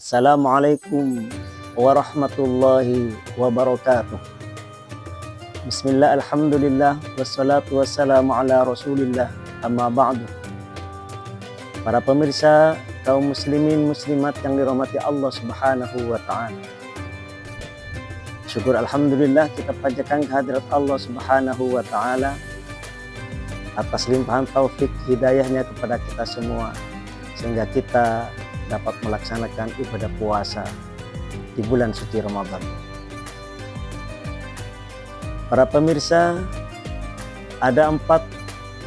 Assalamualaikum warahmatullahi wabarakatuh. Bismillah, alhamdulillah, wassalatu wassalamu ala rasulillah, amma ba'du. Para pemirsa, kaum muslimin muslimat yang dirahmati Allah subhanahu wa ta'ala, syukur alhamdulillah kita panjatkan kehadirat Allah subhanahu wa ta'ala atas limpahan taufik hidayahnya kepada kita semua, sehingga kita dapat melaksanakan ibadah puasa di bulan suci Ramadan. Para pemirsa, ada 4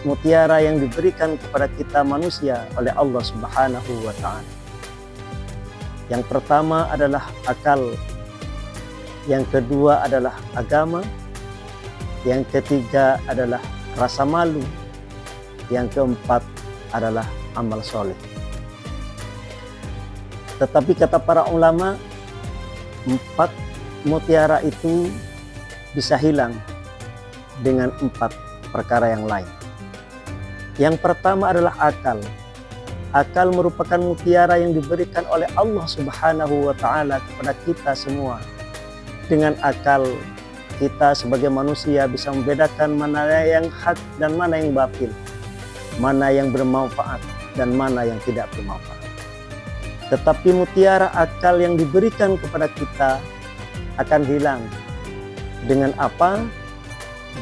mutiara yang diberikan kepada kita manusia oleh Allah Subhanahu wa ta'ala. Yang pertama adalah akal, yang kedua adalah agama, yang ketiga adalah rasa malu, yang keempat adalah amal soleh. Tetapi kata para ulama, 4 mutiara itu bisa hilang dengan 4 perkara yang lain. Yang pertama adalah akal. Akal merupakan mutiara yang diberikan oleh Allah Subhanahu wa ta'ala kepada kita semua. Dengan akal, kita sebagai manusia bisa membedakan mana yang hak dan mana yang batil, mana yang bermanfaat dan mana yang tidak bermanfaat. Tetapi mutiara akal yang diberikan kepada kita akan hilang. Dengan apa?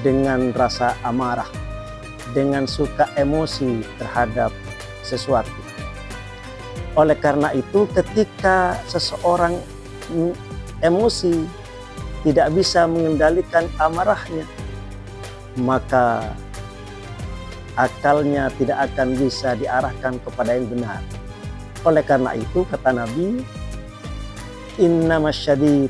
Dengan rasa amarah, dengan suka emosi terhadap sesuatu. Oleh karena itu, ketika seseorang emosi tidak bisa mengendalikan amarahnya, maka akalnya tidak akan bisa diarahkan kepada yang benar. Oleh karena itu kata Nabi, innamas syadid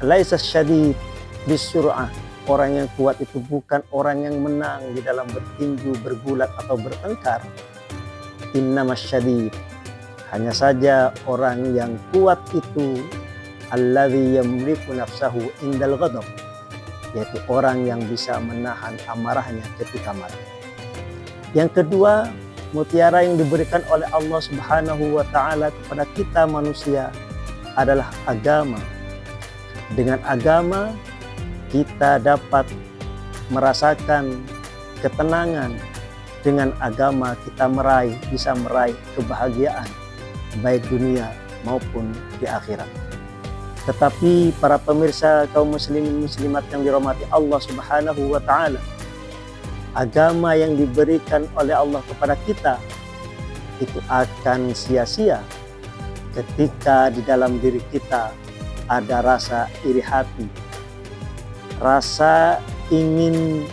laisa syadid bisur'ah. Orang yang kuat itu bukan orang yang menang di dalam bertinju, bergulat atau bertengkar. Innamas syadid, hanya saja orang yang kuat itu alladzi yamliku nafsahu indal ghadab, yaitu orang yang bisa menahan amarahnya ketika marah. Yang kedua, mutiara yang diberikan oleh Allah Subhanahu wa ta'ala kepada kita manusia adalah agama. Dengan agama kita dapat merasakan ketenangan. Dengan agama kita bisa meraih kebahagiaan baik dunia maupun di akhirat. Tetapi para pemirsa kaum muslimin muslimat yang dirahmati Allah Subhanahu wa ta'ala, agama yang diberikan oleh Allah kepada kita itu akan sia-sia ketika di dalam diri kita ada rasa iri hati, rasa ingin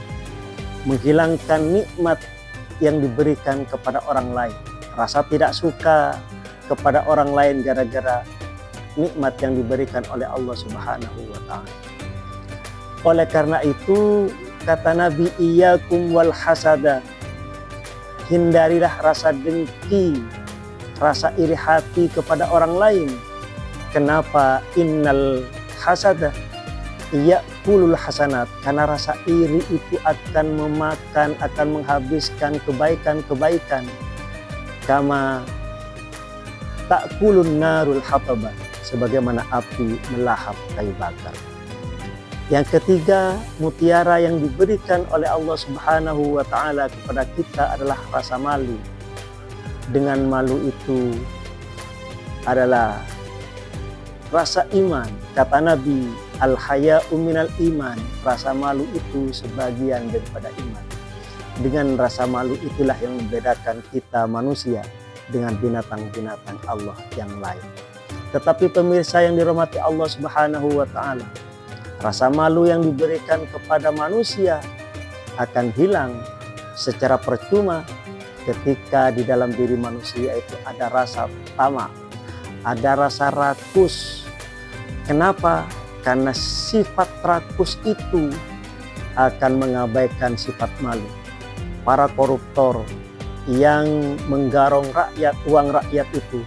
menghilangkan nikmat yang diberikan kepada orang lain, rasa tidak suka kepada orang lain gara-gara nikmat yang diberikan oleh Allah Subhanahu wa ta'ala. Oleh karena itu kata Nabi, iyyakum wal hasada, hindarilah rasa dengki, rasa iri hati kepada orang lain. Kenapa? Innal hasada ya'kulul hasanat, karena rasa iri itu akan memakan, akan menghabiskan kebaikan-kebaikan. Kama ta'kulun narul hataba, sebagaimana api melahap kayu bakar. Yang ketiga, mutiara yang diberikan oleh Allah Subhanahu wa ta'ala kepada kita adalah rasa malu. Dengan malu itu adalah rasa iman. Kata Nabi, al-haya'u minal iman, rasa malu itu sebagian daripada iman. Dengan rasa malu itulah yang membedakan kita manusia dengan binatang-binatang Allah yang lain. Tetapi pemirsa yang dirahmati Allah Subhanahu wa ta'ala, rasa malu yang diberikan kepada manusia akan hilang secara percuma ketika di dalam diri manusia itu ada rasa tamak, ada rasa rakus. Kenapa? Karena sifat rakus itu akan mengabaikan sifat malu. Para koruptor yang menggarong rakyat, uang rakyat itu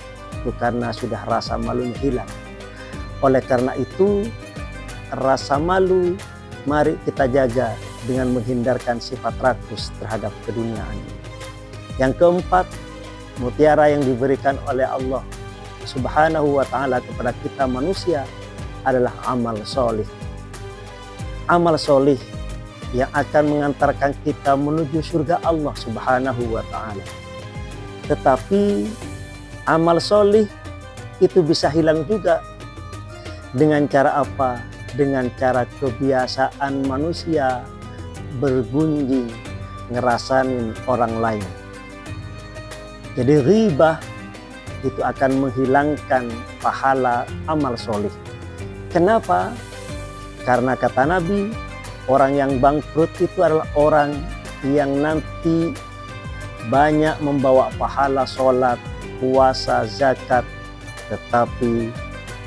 karena sudah rasa malunya hilang. Oleh karena itu, rasa malu mari kita jaga dengan menghindarkan sifat rakus terhadap keduniaan ini. Yang keempat, mutiara yang diberikan oleh Allah Subhanahu wa Ta'ala kepada kita manusia adalah amal solih. Amal solih yang akan mengantarkan kita menuju surga Allah Subhanahu wa Ta'ala. Tetapi amal solih itu bisa hilang juga. Dengan cara apa? Dengan cara kebiasaan manusia bergunjing, ngerasain orang lain. Jadi ghibah itu akan menghilangkan pahala amal solih. Kenapa? Karena kata Nabi, orang yang bangkrut itu adalah orang yang nanti banyak membawa pahala sholat, puasa, zakat, tetapi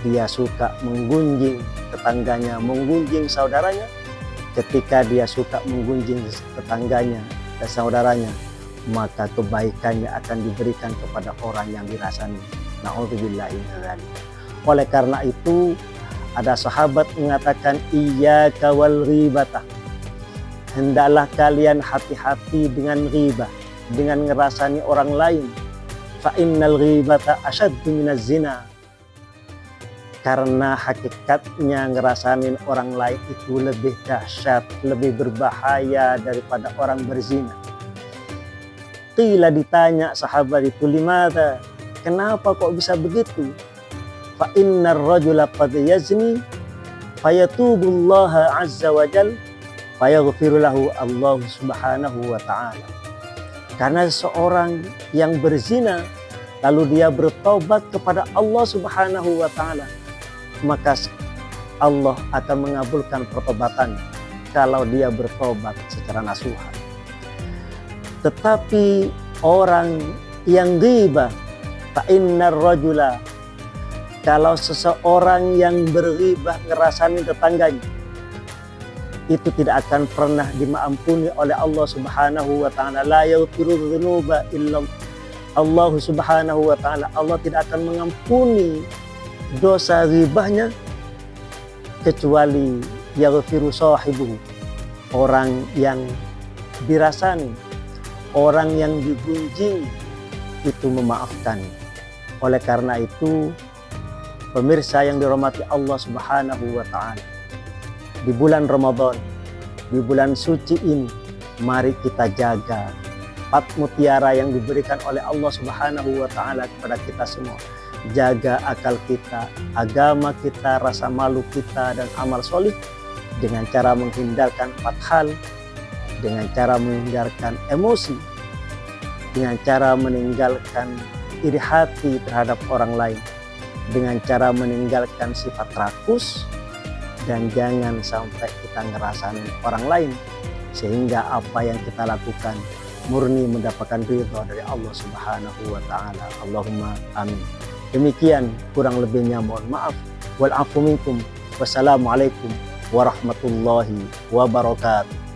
dia suka menggunjing tetangganya, menggunjing saudaranya. Ketika dia suka menggunjing tetangganya dan saudaranya, maka kebaikannya akan diberikan kepada orang yang dirasani. Na'udzubillahi min dzalik. Oleh karena itu, ada sahabat mengatakan, iyyaka wal ghibata. Hendaklah kalian hati-hati dengan ghibah, dengan ngerasani orang lain. Fa innal ghibata asyaddu minaz zina. Karena hakikatnya ngerasain orang lain itu lebih dahsyat, lebih berbahaya daripada orang berzina. Qila, ditanya sahabat itu, limada? Kenapa kok bisa begitu? Fa innar rajula qad yazni fayatubullaha azza wa jal fayaghfiru lahu Allah Subhanahu wa Ta'ala. Karena seorang yang berzina lalu dia bertobat kepada Allah Subhanahu wa Ta'ala, maka Allah akan mengabulkan pertobatan kalau dia bertobat secara nasuha. Tetapi orang yang ghibah, fa innar rajula, kalau seseorang yang berghibah ngerasani tetangganya, itu tidak akan pernah dimaampuni oleh Allah Subhanahu wa Ta'ala. La yaghfiru dzunuba illa Allah Subhanahu wa Ta'ala. Allah tidak akan mengampuni dosa ghibahnya kecuali yaghfiru sahibuhu, orang yang dirasani, orang yang digunjing itu memaafkan. Oleh karena itu, pemirsa yang dirahmati Allah Subhanahu wa Ta'ala, di bulan Ramadan, di bulan suci ini, mari kita jaga 4 mutiara yang diberikan oleh Allah Subhanahu wa Ta'ala kepada kita semua. Jaga akal kita, agama kita, rasa malu kita, dan amal solih dengan cara menghindarkan 4 hal. Dengan cara menghindarkan emosi, dengan cara meninggalkan iri hati terhadap orang lain, dengan cara meninggalkan sifat rakus, dan jangan sampai kita ngerasain orang lain sehingga apa yang kita lakukan murni mendapatkan ridha dari Allah Subhanahu wa Ta'ala. Allahumma amin. Demikian, kurang lebihnya mohon maaf. Wal afu minkum. Wassalamualaikum warahmatullahi wabarakatuh.